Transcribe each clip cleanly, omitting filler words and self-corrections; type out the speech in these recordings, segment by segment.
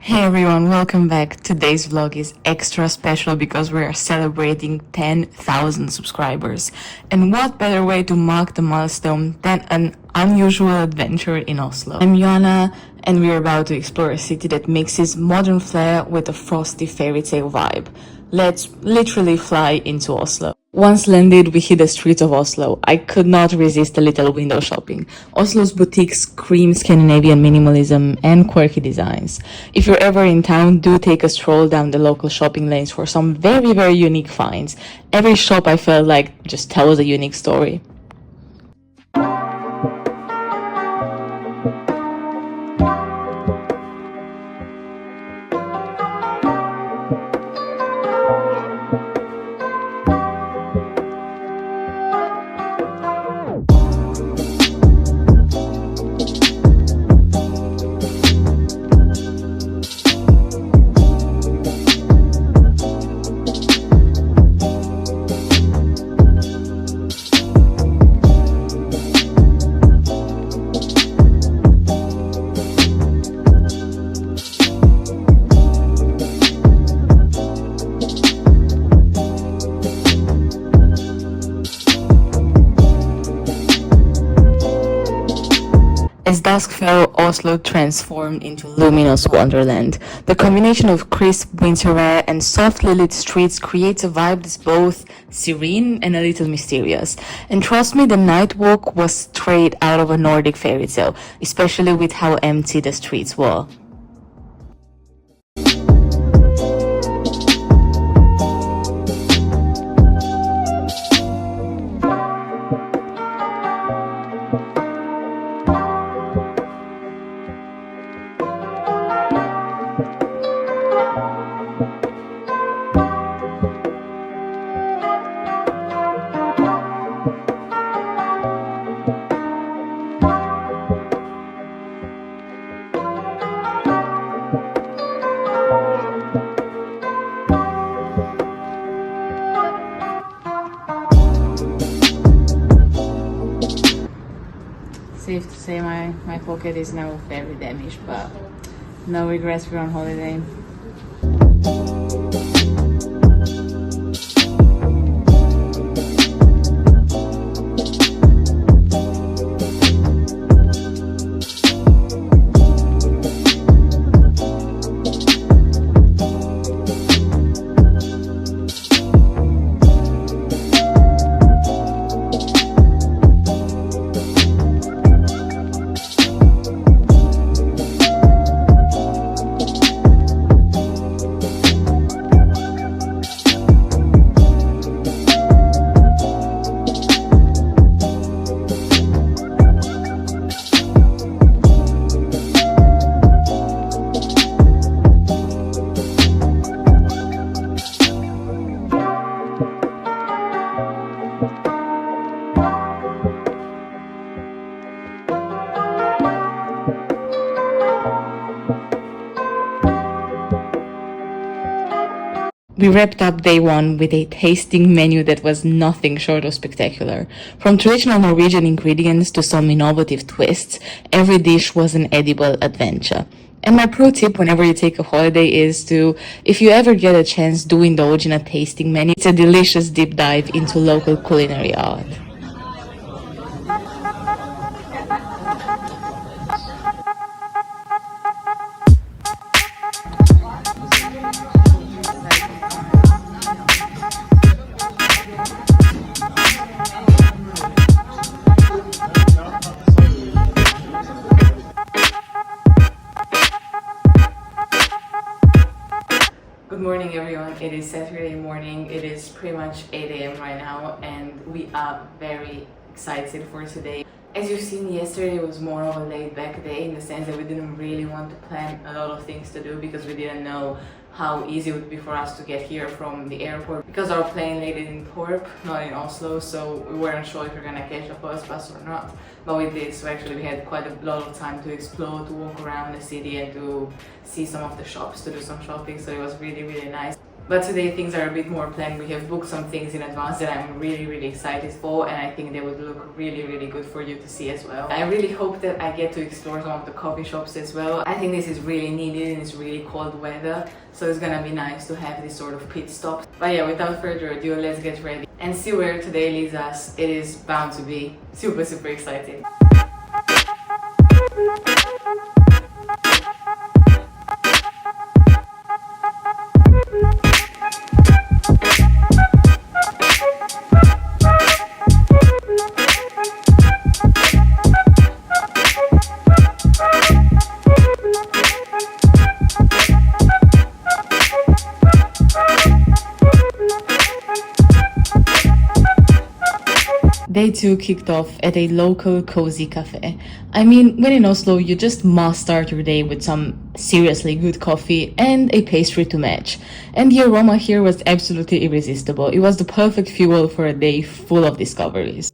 Hey everyone, welcome back. Today's vlog is extra special because we are celebrating 10,000 subscribers. And what better way to mark the milestone than an unusual adventure in Oslo? I'm Jana and we're about to explore a city that mixes modern flair with a frosty fairy tale vibe. Let's literally fly into Oslo. Once landed, we hit the streets of Oslo. I could not resist a little window shopping. Oslo's boutiques scream Scandinavian minimalism and quirky designs. If you're ever in town, do take a stroll down the local shopping lanes for some very unique finds. Every shop I felt like just tells a unique story. As dusk fell, Oslo transformed into luminous wonderland. The combination of crisp winter air and softly lit streets creates a vibe that's both serene and a little mysterious. And trust me, the night walk was straight out of a Nordic fairy tale, especially with how empty the streets were. Safe to say my pocket is now very damaged, but no regrets, we're on holiday. We wrapped up day one with a tasting menu that was nothing short of spectacular. From traditional Norwegian ingredients to some innovative twists, every dish was an edible adventure. And my pro tip whenever you take a holiday is to, if you ever get a chance, do indulge in a tasting menu. It's a delicious deep dive into local culinary art. Good morning everyone, it is Saturday morning, it is pretty much 8 a.m. right now and we are very excited for today. As you've seen, yesterday was more of a laid-back day in the sense that we didn't really want to plan a lot of things to do because we didn't know how easy it would be for us to get here from the airport because our plane landed in Torp, not in Oslo, so we weren't sure if we were gonna catch a first bus or not, but we did. So actually we had quite a lot of time to explore, to walk around the city and to see some of the shops, to do some shopping, so it was really nice. But today things are a bit more planned. We have booked some things in advance that I'm really excited for, and I think they would look really good for you to see as well. I really hope that I get to explore some of the coffee shops as well. I think this is really needed in this really cold weather, so it's gonna be nice to have this sort of pit stop. But yeah, without further ado, let's get ready and see where today leads us. It is bound to be super exciting. Day 2 kicked off at a local cozy cafe. I mean, when in Oslo, you just must start your day with some seriously good coffee and a pastry to match. And the aroma here was absolutely irresistible. It was the perfect fuel for a day full of discoveries.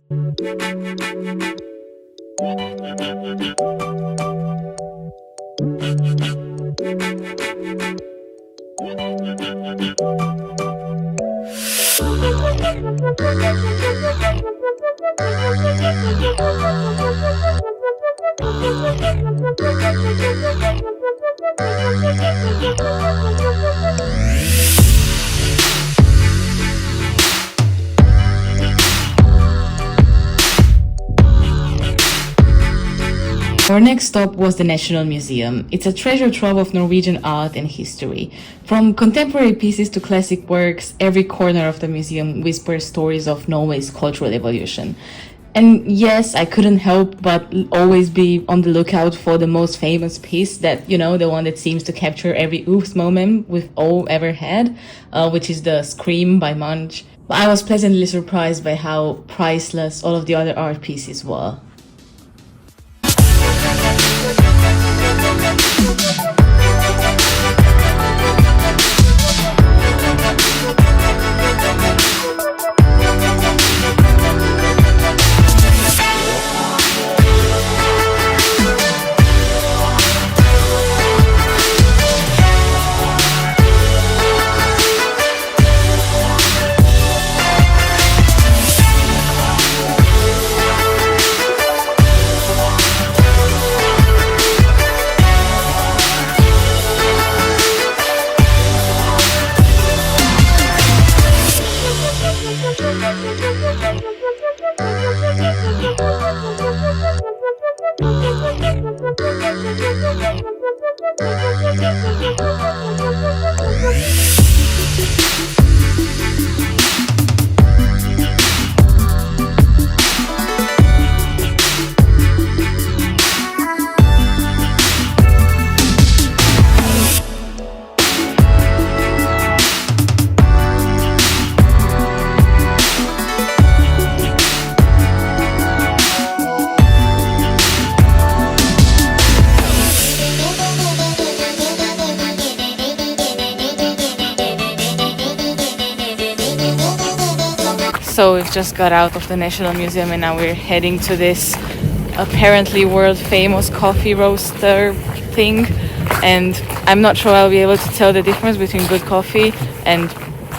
Our next stop was the National Museum. It's a treasure trove of Norwegian art and history. From contemporary pieces to classic works, every corner of the museum whispers stories of Norway's cultural evolution. And yes, I couldn't help but always be on the lookout for the most famous piece, that, you know, the one that seems to capture every oops moment we've all ever had, which is the Scream by Munch. But I was pleasantly surprised by how priceless all of the other art pieces were. So we've just got out of the National Museum and now we're heading to this apparently world famous coffee roaster thing, and I'm not sure I'll be able to tell the difference between good coffee and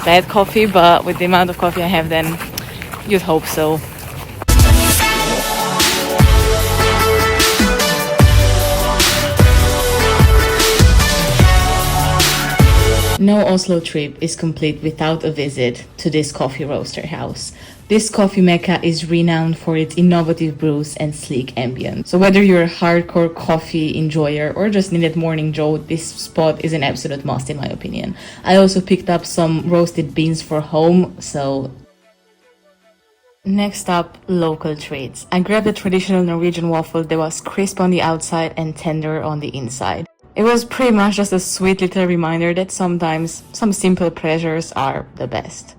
bad coffee, but with the amount of coffee I have, then you'd hope so. No Oslo trip is complete without a visit to this coffee roaster house. This coffee mecca is renowned for its innovative brews and sleek ambience. So whether you're a hardcore coffee enjoyer or just needed morning jolt, this spot is an absolute must in my opinion. I also picked up some roasted beans for home, so... Next up, local treats. I grabbed a traditional Norwegian waffle that was crisp on the outside and tender on the inside. It was pretty much just a sweet little reminder that sometimes some simple pleasures are the best.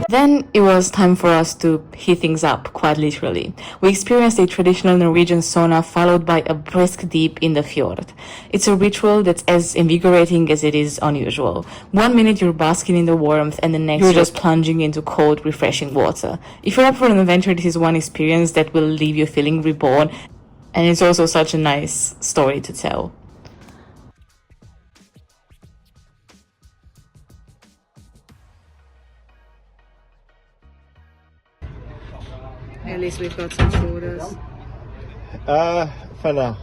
Then it was time for us to heat things up, quite literally. We experienced a traditional Norwegian sauna followed by a brisk dip in the fjord. It's a ritual that's as invigorating as it is unusual. 1 minute you're basking in the warmth and the next you're just plunging into cold, refreshing water. If you're up for an adventure, this is one experience that will leave you feeling reborn. And it's also such a nice story to tell. At least we've got some sodas. For now.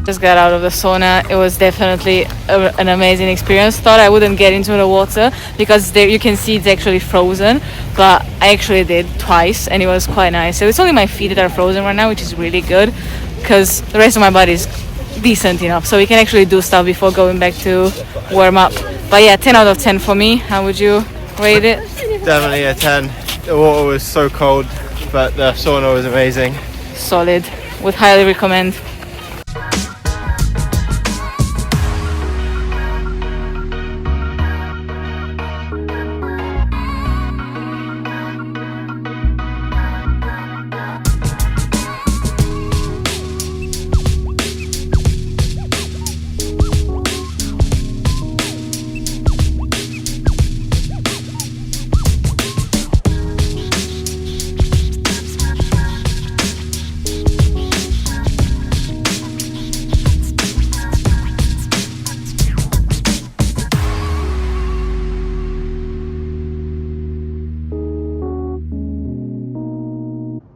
Just got out of the sauna. It was definitely an amazing experience. Thought I wouldn't get into the water because there you can see it's actually frozen, but I actually did twice and it was quite nice. So it's only my feet that are frozen right now, which is really good because the rest of my body is decent enough, so we can actually do stuff before going back to warm up. But yeah, 10 out of 10 for me. How would you rate it? Definitely a 10. The water was so cold, but the sauna was amazing. Solid. Would highly recommend.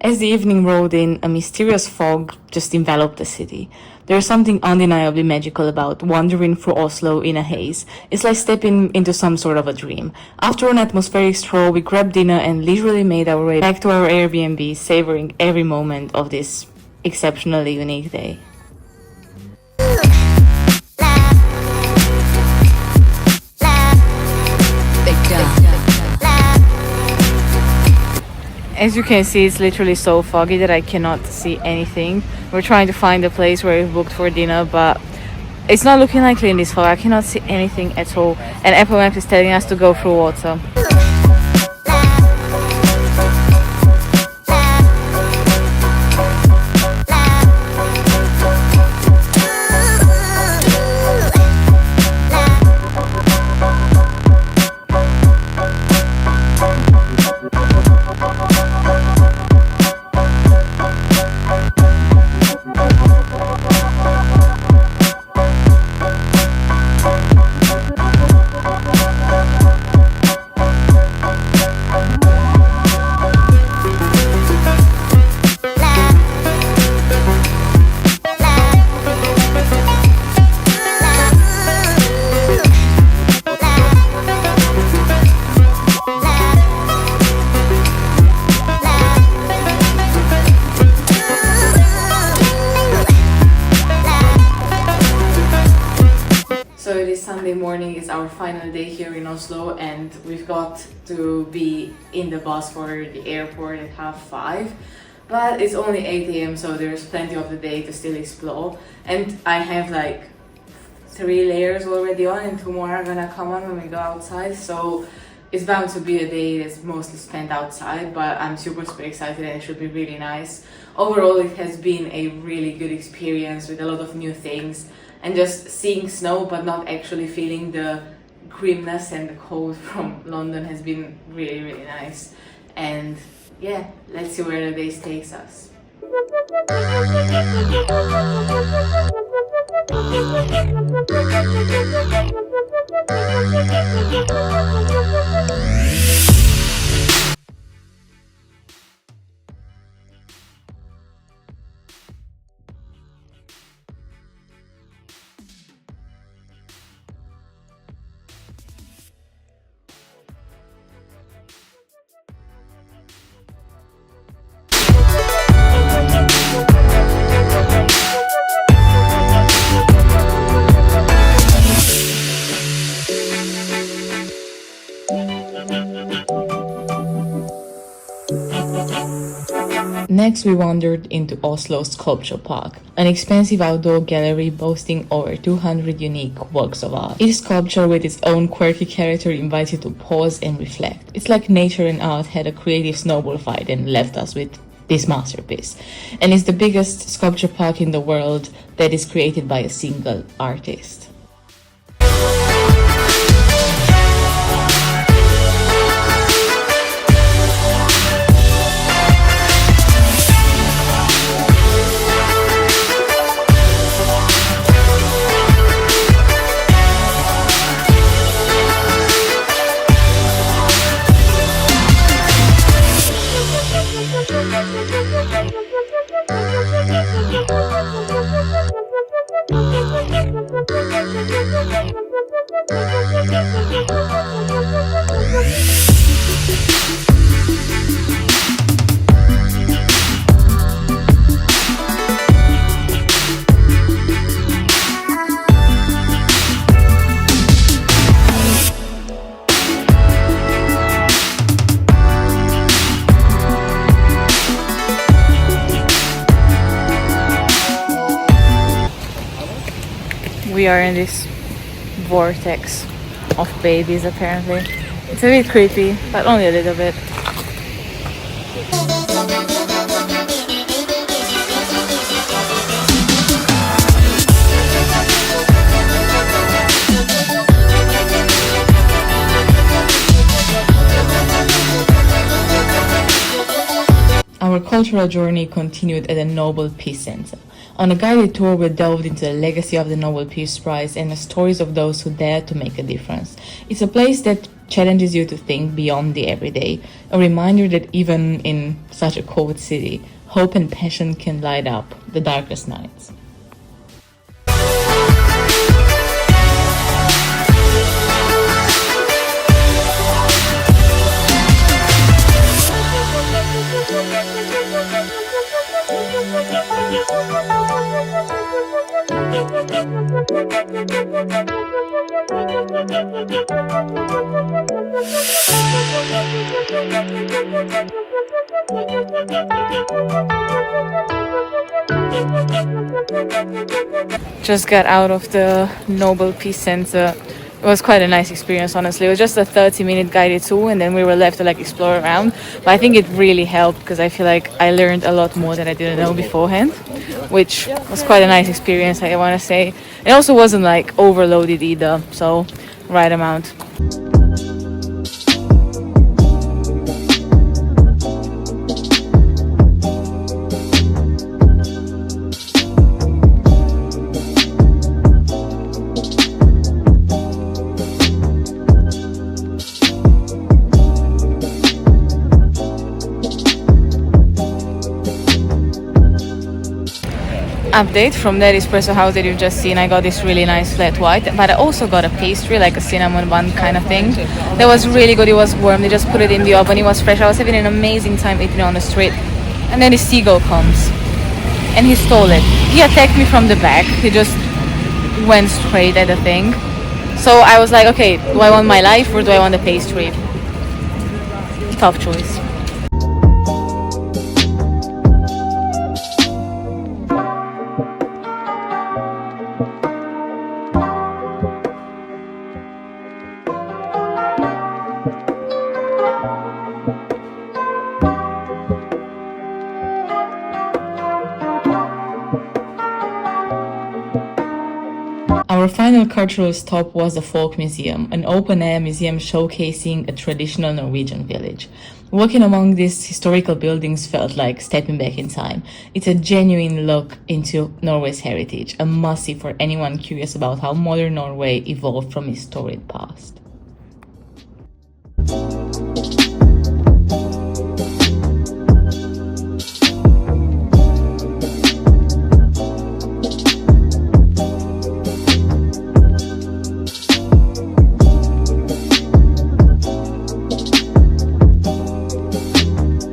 As the evening rolled in, a mysterious fog just enveloped the city. There's something undeniably magical about wandering through Oslo in a haze. It's like stepping into some sort of a dream. After an atmospheric stroll, we grabbed dinner and leisurely made our way back to our Airbnb, savoring every moment of this exceptionally unique day. As you can see, it's literally so foggy that I cannot see anything. We're trying to find a place where we've booked for dinner, but it's not looking likely in this fog. I cannot see anything at all. And Apple Maps is telling us to go through water. So this Sunday morning is our final day here in Oslo, and we've got to be in the bus for the airport at 5:30. But it's only 8 a.m, so there's plenty of the day to still explore. And I have like 3 layers already on, and 2 more are gonna come on when we go outside. So it's bound to be a day that's mostly spent outside, but I'm super excited and it should be really nice. Overall, it has been a really good experience with a lot of new things. And just seeing snow but not actually feeling the grimness and the cold from London has been really nice. And yeah, let's see where the day takes us. Next, we wandered into Oslo's Sculpture Park, an expansive outdoor gallery boasting over 200 unique works of art. Each sculpture with its own quirky character invites you to pause and reflect. It's like nature and art had a creative snowball fight and left us with this masterpiece. And it's the biggest sculpture park in the world that is created by a single artist. We are in this vortex of babies apparently. It's a bit creepy, but only a little bit. Our cultural journey continued at the Nobel Peace Center. On a guided tour, we delved into the legacy of the Nobel Peace Prize and the stories of those who dared to make a difference. It's a place that challenges you to think beyond the everyday, a reminder that even in such a cold city, hope and passion can light up the darkest nights. Just got out of the Nobel Peace Center. It was quite a nice experience, honestly. It was just a 30-minute guided tour and then we were left to explore around. But I think it really helped because I feel like I learned a lot more that I didn't know beforehand, which was quite a nice experience, I want to say. It also wasn't overloaded either, so right amount. Update from that espresso house that you've just seen. I got this really nice flat white, but I also got a pastry, like a cinnamon bun kind of thing. That was really good. It was warm. They just put it in the oven. It was fresh. I was having an amazing time eating it on the street. And then the seagull comes and he stole it. He attacked me from the back. He just went straight at the thing. So I was like, okay, do I want my life or do I want the pastry? Tough choice. Our final cultural stop was the Folk Museum, an open-air museum showcasing a traditional Norwegian village. Walking among these historical buildings felt like stepping back in time. It's a genuine look into Norway's heritage, a must-see for anyone curious about how modern Norway evolved from its storied past.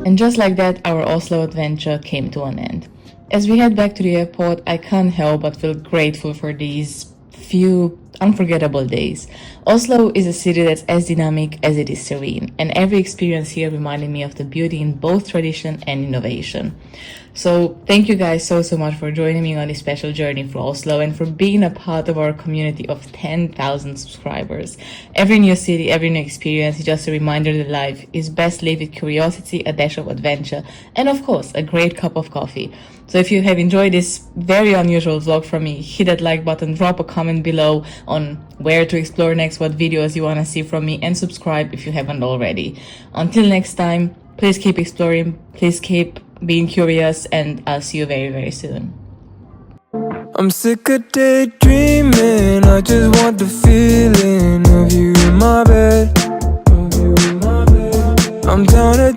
And just like that, our Oslo adventure came to an end. As we head back to the airport, I can't help but feel grateful for these few unforgettable days. Oslo is a city that's as dynamic as it is serene, and every experience here reminded me of the beauty in both tradition and innovation. So thank you guys so much for joining me on this special journey for Oslo and for being a part of our community of 10,000 subscribers. Every new city, every new experience is just a reminder that life is best lived with curiosity, a dash of adventure, and of course, a great cup of coffee. So if you have enjoyed this very unusual vlog from me, hit that like button, drop a comment below on where to explore next, what videos you want to see from me, and subscribe if you haven't already. Until next time, please keep exploring, please keep being curious, and I'll see you very soon. I'm sick of daydreaming, I just want the feeling of you in my bed. I'm down to